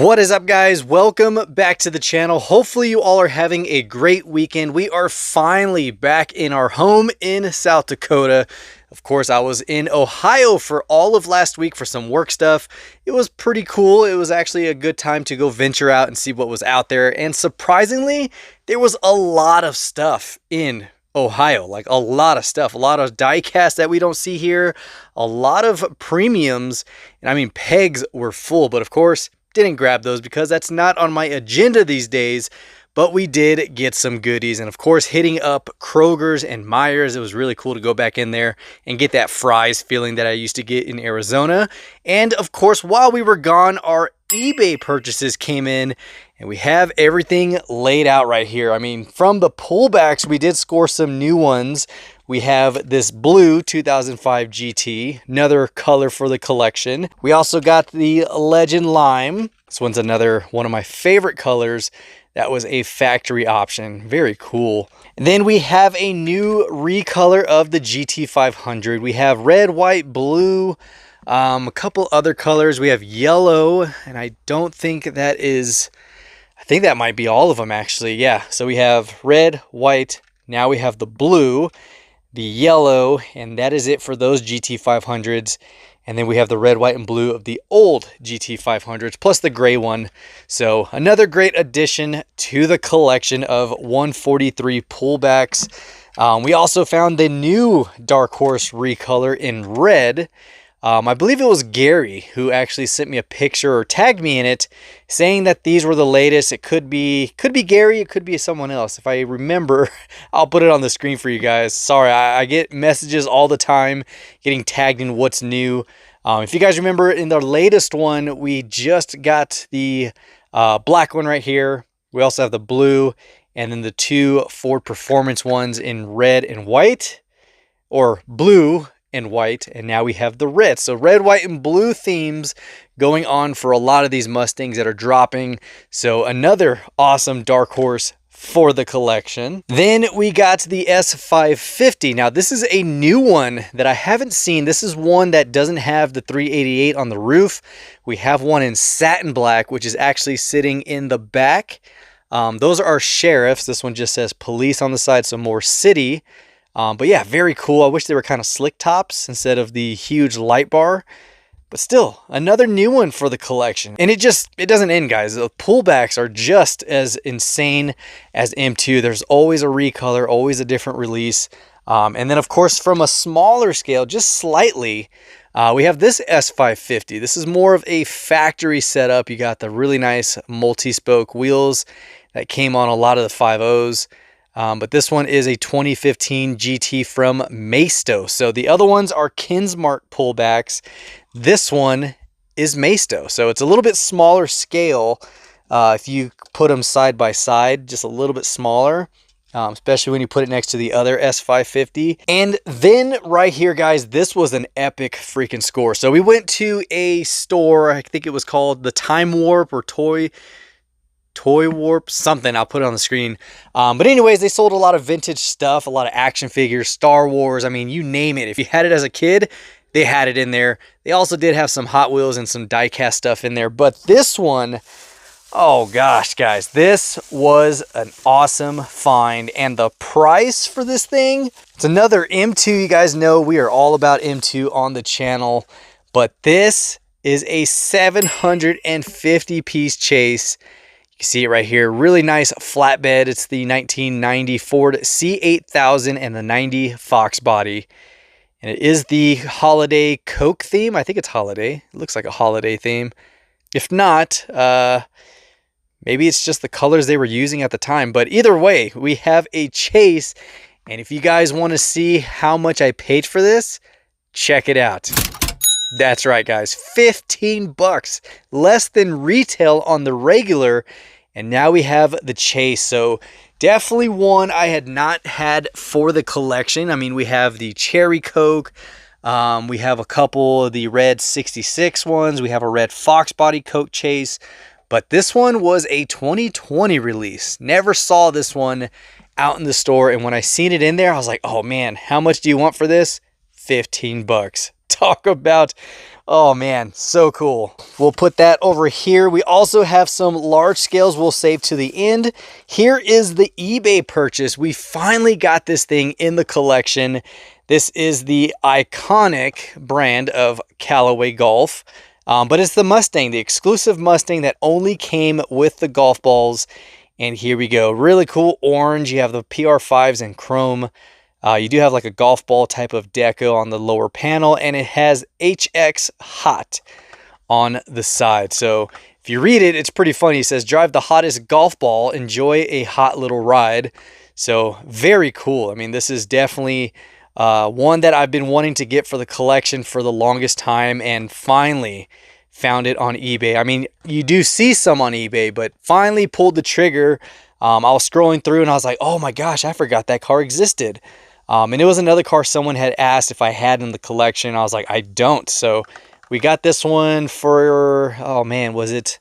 What is up, guys? Welcome back to the channel. Hopefully you all are having a great weekend. We are finally back in our home in South Dakota. Of course, I was in Ohio for all of last week for some work stuff. It was pretty cool. It was actually a good time to go venture out and see what was out there. And surprisingly, there was a lot of stuff in Ohio, like a lot of stuff, a lot of diecast that we don't see here, a lot of premiums. And I mean, pegs were full, but of course, didn't grab those because that's not on my agenda these days, but we did get some goodies. And of course, hitting up Kroger's and Myers, it was really cool to go back in there and get that fries feeling that I used to get in Arizona. And of course, while we were gone, our eBay purchases came in and we have everything laid out right here. I mean, from the pullbacks, we did score some new ones. We have this blue 2005 GT, another color for the collection. We also got the Legend Lime. This one's another one of my favorite colors. That was a factory option. Very cool. And then we have a new recolor of the GT500. We have red, white, blue, a couple other colors. We have yellow, and I don't think that is, I think that might be all of them actually. Yeah, so we have red, white, now we have the blue, the yellow, and that is it for those GT500s. And then we have the red, white, and blue of the old GT500s, plus the gray one. So another great addition to the collection of 143 pullbacks. We also found the new Dark Horse recolor in red. I believe it was Gary who actually sent me a picture or tagged me in it saying that these were the latest. It could be Gary, it could be someone else. If I remember, I'll put it on the screen for you guys. Sorry, I get messages all the time getting tagged in what's new. If you guys remember, in the latest one, we just got the black one right here. We also have the blue and then the two Ford Performance ones in red and white, or blue and white, and now we have the red. So red, white, and blue themes going on for a lot of these Mustangs that are dropping. So another awesome Dark Horse for the collection. Then we got the S550. Now this is a new one that I haven't seen. This is one that doesn't have the 388 on the roof. We have one in satin black, which is actually sitting in the back. Those are our sheriffs. This one just says police on the side, so more city. But yeah, very cool. I wish they were kind of slick tops instead of the huge light bar. But still, another new one for the collection. And it doesn't end, guys. The pullbacks are just as insane as M2. There's always a recolor, always a different release. And then, of course, from a smaller scale, just slightly, we have this S550. This is more of a factory setup. You got the really nice multi-spoke wheels that came on a lot of the 5.0s. But this one is a 2015 GT from Maisto. So the other ones are Kinsmark pullbacks. This one is Maisto. So it's a little bit smaller scale. If you put them side by side, just a little bit smaller, especially when you put it next to the other S550. And then right here, guys, this was an epic freaking score. So we went to a store, I think it was called the Time Warp or Toy Warp, something. I'll put it on the screen. But anyways, they sold a lot of vintage stuff, a lot of action figures, Star Wars. I mean, you name it. If you had it as a kid, they had it in there. They also did have some Hot Wheels and some diecast stuff in there. But this one, oh gosh, guys, this was an awesome find. And the price for this thing, it's another M2. You guys know we are all about M2 on the channel. But this is a 750 piece chase. You can see it right here. Really nice flatbed. It's the 1990 Ford C8000 and the 90 Fox body. And it is the holiday Coke theme. I think it's holiday. It looks like a holiday theme. If not, maybe it's just the colors they were using at the time. But either way, we have a chase. And if you guys want to see how much I paid for this, check it out. That's right, guys. 15 bucks, less than retail on the regular. And now we have the chase. So definitely one I had not had for the collection. I mean, we have the Cherry Coke. We have a couple of the red 66 ones. We have a red Fox body Coke chase. But this one was a 2020 release. Never saw this one out in the store. And when I seen it in there, I was like, oh man, how much do you want for this? 15 bucks. Talk about, oh man, so cool. We'll put that over here. We also have some large scales we'll save to the end. Here is the eBay purchase. We finally got this thing in the collection. This is the iconic brand of Callaway Golf, but it's the Mustang, the exclusive Mustang that only came with the golf balls. And here we go. Really cool orange. You have the PR5s in chrome. You do have like a golf ball type of deco on the lower panel, and it has HX Hot on the side. So if you read it, it's pretty funny. It says, drive the hottest golf ball, enjoy a hot little ride. So very cool. I mean, this is definitely one that I've been wanting to get for the collection for the longest time, and finally found it on eBay. I mean, you do see some on eBay, but finally pulled the trigger. I was scrolling through and I was like, oh my gosh, I forgot that car existed. And it was another car someone had asked if I had in the collection. I was like, I don't. So we got this one for, oh man, was it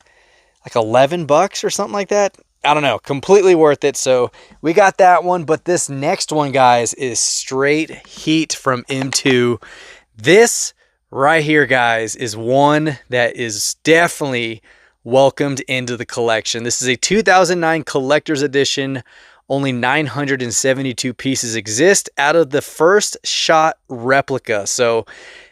like 11 bucks or something like that? I don't know, completely worth it. So we got that one, but this next one, guys, is straight heat from M2. This right here, guys, is one that is definitely welcomed into the collection. This is a 2009 collector's edition. Only 972 pieces exist out of the first shot replica. So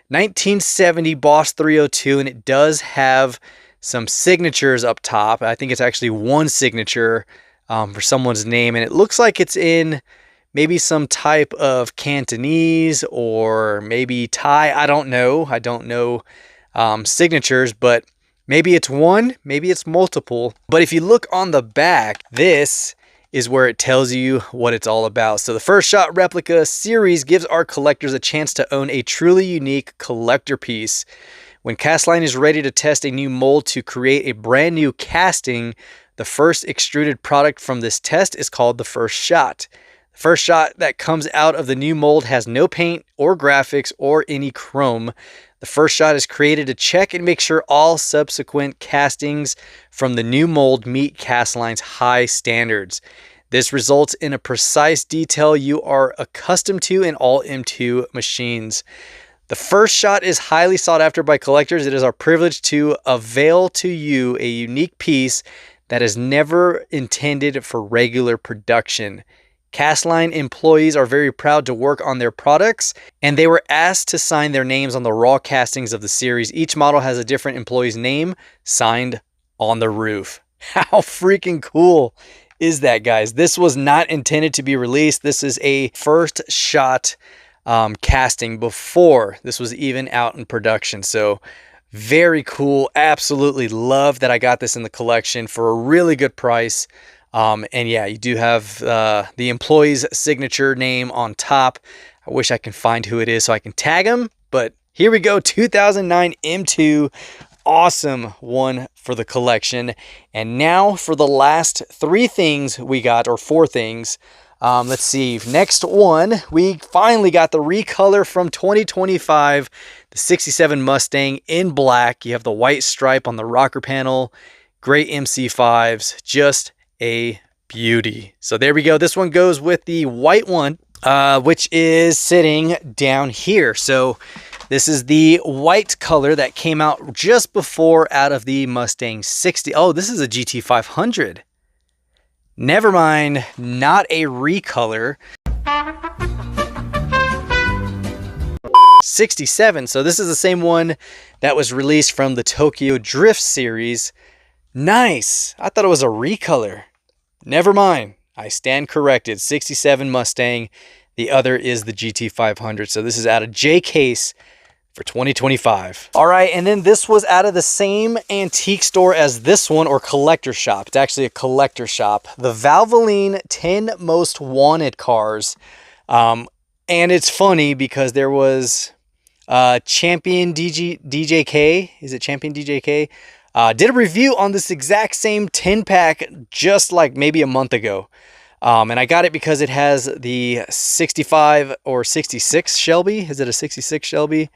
1970 Boss 302, and it does have some signatures up top. I think it's actually one signature for someone's name, and it looks like it's in maybe some type of Cantonese or maybe Thai. I don't know. I don't know signatures, but maybe it's one, maybe it's multiple. But if you look on the back, this is where it tells you what it's all about. So the First Shot Replica series gives our collectors a chance to own a truly unique collector piece. When Castline is ready to test a new mold to create a brand new casting, the first extruded product from this test is called the First Shot. The first shot that comes out of the new mold has no paint or graphics or any chrome. The first shot is created to check and make sure all subsequent castings from the new mold meet Castline's high standards. This results in a precise detail you are accustomed to in all M2 machines. The first shot is highly sought after by collectors. It is our privilege to avail to you a unique piece that is never intended for regular production. Castline employees are very proud to work on their products, and they were asked to sign their names on the raw castings of the series. Each model has a different employee's name signed on the roof. How freaking cool is that, guys? This was not intended to be released. This is a first shot casting before this was even out in production. So very cool. Absolutely love that I got this in the collection for a really good price. And yeah, you do have the employee's signature name on top. I wish I can find who it is so I can tag him, but here we go. 2009 M2, awesome one for the collection. And now for the last three things we got, or four things. Let's see. Next one, we finally got the recolor from 2025, the 67 Mustang in black. You have the white stripe on the rocker panel, great MC5s, just a beauty. So there we go. This one goes with the white one, which is sitting down here. So this is the white color that came out just before out of the Mustang 60. Oh, this is a GT500. Never mind, not a recolor. 67. So this is the same one that was released from the Tokyo Drift series. Nice. I thought it was a recolor. Never mind. I stand corrected. 67 Mustang. The other is the GT500. So this is out of J-Case for 2025. All right, and then this was out of the same antique store as this one, or collector shop. It's actually a collector shop. The Valvoline 10 Most Wanted Cars. And it's funny because there was Champion DJK. Is it Champion DJK? Did a review on this exact same 10-pack just like maybe a month ago. And I got it because it has the 65 or 66 Shelby. Is it a 66 Shelby?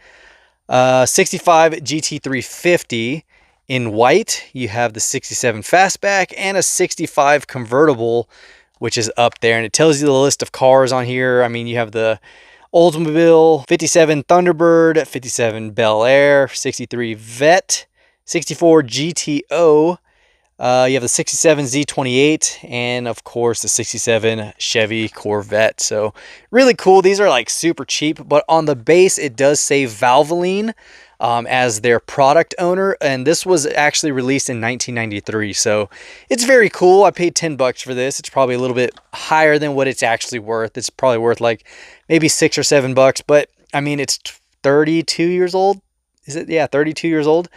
65 GT350 in white. You have the 67 Fastback and a 65 convertible, which is up there. And it tells you the list of cars on here. I mean, you have the Oldsmobile, 57 Thunderbird, 57 Bel Air, 63 Vet, 64 GTO. You have the 67 Z28 and of course the 67 Chevy Corvette. So really cool. These are like super cheap, but on the base it does say Valvoline as their product owner, and this was actually released in 1993. So it's very cool. I paid $10 for this. It's probably a little bit higher than what it's actually worth. It's probably worth like maybe $6 or $7, but I mean it's 32 years old. Is it? Yeah, 32 years old.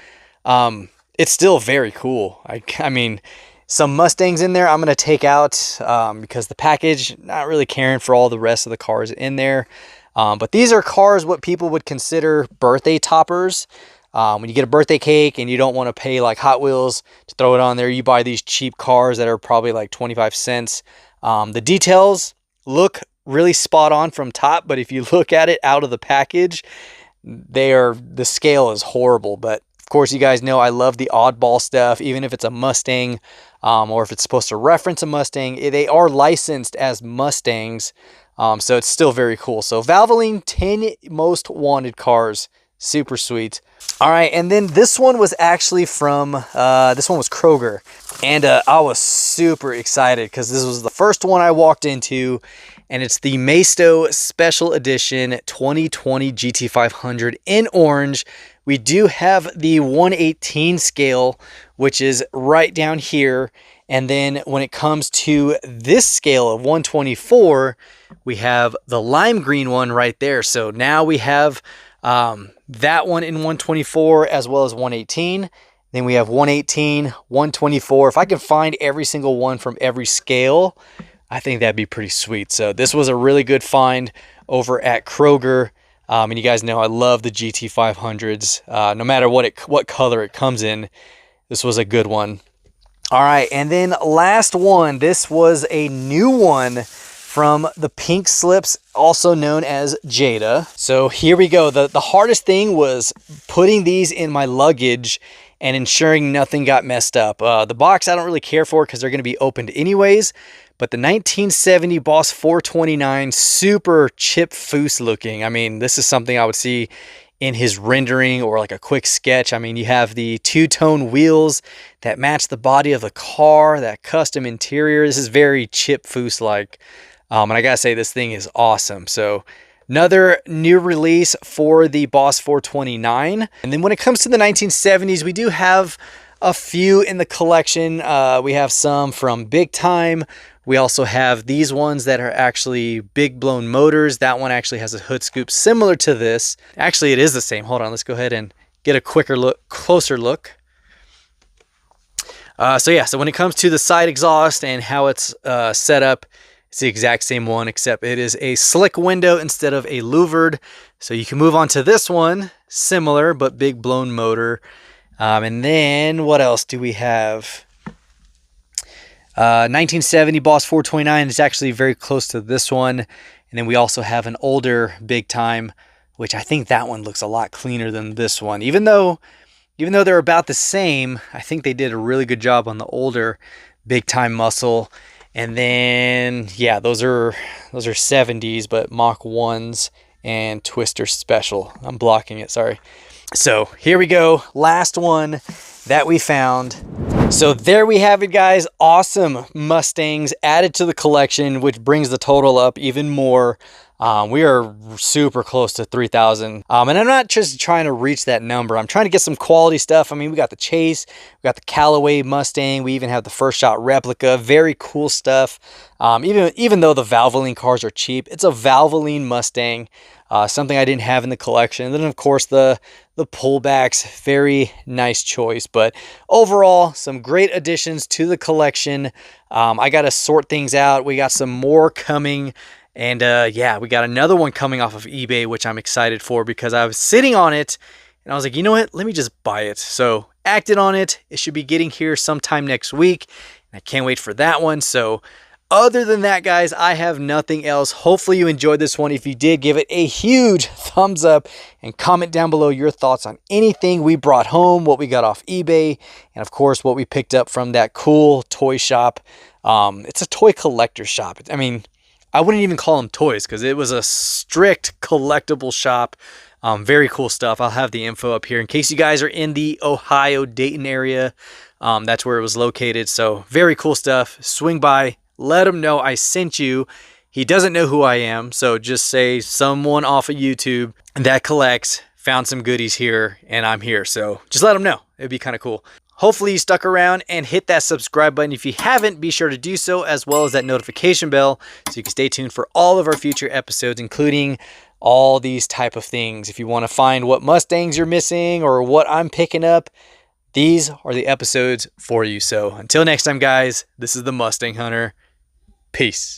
It's still very cool. I mean, some Mustangs in there I'm going to take out because the package, not really caring for all the rest of the cars in there. But these are cars what people would consider birthday toppers. When you get a birthday cake and you don't want to pay like Hot Wheels to throw it on there, you buy these cheap cars that are probably like 25 cents. The details look really spot on from top, but if you look at it out of the package, the scale is horrible. But of course, you guys know I love the oddball stuff, even if it's a Mustang or if it's supposed to reference a Mustang. They are licensed as Mustangs, so it's still very cool. So Valvoline 10 most wanted cars, super sweet. All right, and then this one was actually from, this one was Kroger. And I was super excited because this was the first one I walked into, and it's the Maisto Special Edition 2020 GT500 in orange. We do have the 118 scale, which is right down here. And then when it comes to this scale of 124, we have the lime green one right there. So now we have that one in 124 as well as 118. Then we have 118, 124. If I can find every single one from every scale, I think that'd be pretty sweet. So this was a really good find over at Kroger. And you guys know I love the GT500s. No matter what color it comes in, this was a good one. All right, and then last one. This was a new one from the Pink Slips, also known as Jada. So here we go. The hardest thing was putting these in my luggage and ensuring nothing got messed up. The box I don't really care for because they're going to be opened anyways. But the 1970 Boss 429, super chip foose looking. I mean, this is something I would see in his rendering or like a quick sketch. I mean, you have the two-tone wheels that match the body of the car, that custom interior. This is very chip foose like. And I gotta say, this thing is awesome. So another new release for the Boss 429. And then when it comes to the 1970s, we do have a few in the collection. We have some from Big Time. We also have these ones that are actually big blown motors. That one actually has a hood scoop similar to this. Actually, it is the same. Hold on, let's go ahead and get a closer look. So yeah, so when it comes to the side exhaust and how it's set up, it's the exact same one, except it is a slick window instead of a louvered. So you can move on to this one, similar but big blown motor. And then what else do we have? 1970 Boss 429 is actually very close to this one. And then we also have an older Big Time, which I think that one looks a lot cleaner than this one. Even though they're about the same, I think they did a really good job on the older Big Time muscle. And then, yeah, those are 70s, but Mach 1s and Twister Special. I'm blocking it, sorry. So here we go, last one that we found. So there we have it, guys. Awesome Mustangs added to the collection, which brings the total up even more. We are super close to 3,000. And I'm not just trying to reach that number. I'm trying to get some quality stuff. I mean, we got the Chase, we got the Callaway Mustang. We even have the first shot replica. Very cool stuff. Even though the Valvoline cars are cheap, it's a Valvoline Mustang. Something I didn't have in the collection. And then of course the pullbacks, very nice choice. But overall, some great additions to the collection. I got to sort things out. We got some more coming. And yeah, we got another one coming off of eBay, which I'm excited for because I was sitting on it and I was like, you know what? Let me just buy it. So acted on it. It should be getting here sometime next week. And I can't wait for that one. So other than that, guys, I have nothing else. Hopefully you enjoyed this one. If you did, give it a huge thumbs up and comment down below your thoughts on anything we brought home, what we got off eBay, and of course, what we picked up from that cool toy shop. It's a toy collector shop. I mean, I wouldn't even call them toys because it was a strict collectible shop. Very cool stuff. I'll have the info up here in case you guys are in the Ohio, Dayton area. That's where it was located. So very cool stuff. Swing by, let him know I sent you. He doesn't know who I am, so just say someone off of YouTube that collects found some goodies here and I'm here. So just let him know. It'd be kind of cool. Hopefully you stuck around and hit that subscribe button. If you haven't, be sure to do so, as well as that notification bell so you can stay tuned for all of our future episodes, including all these type of things. If you want to find what Mustangs you're missing or what I'm picking up, these are the episodes for you. So until next time, guys, this is the Mustang Hunter. Peace.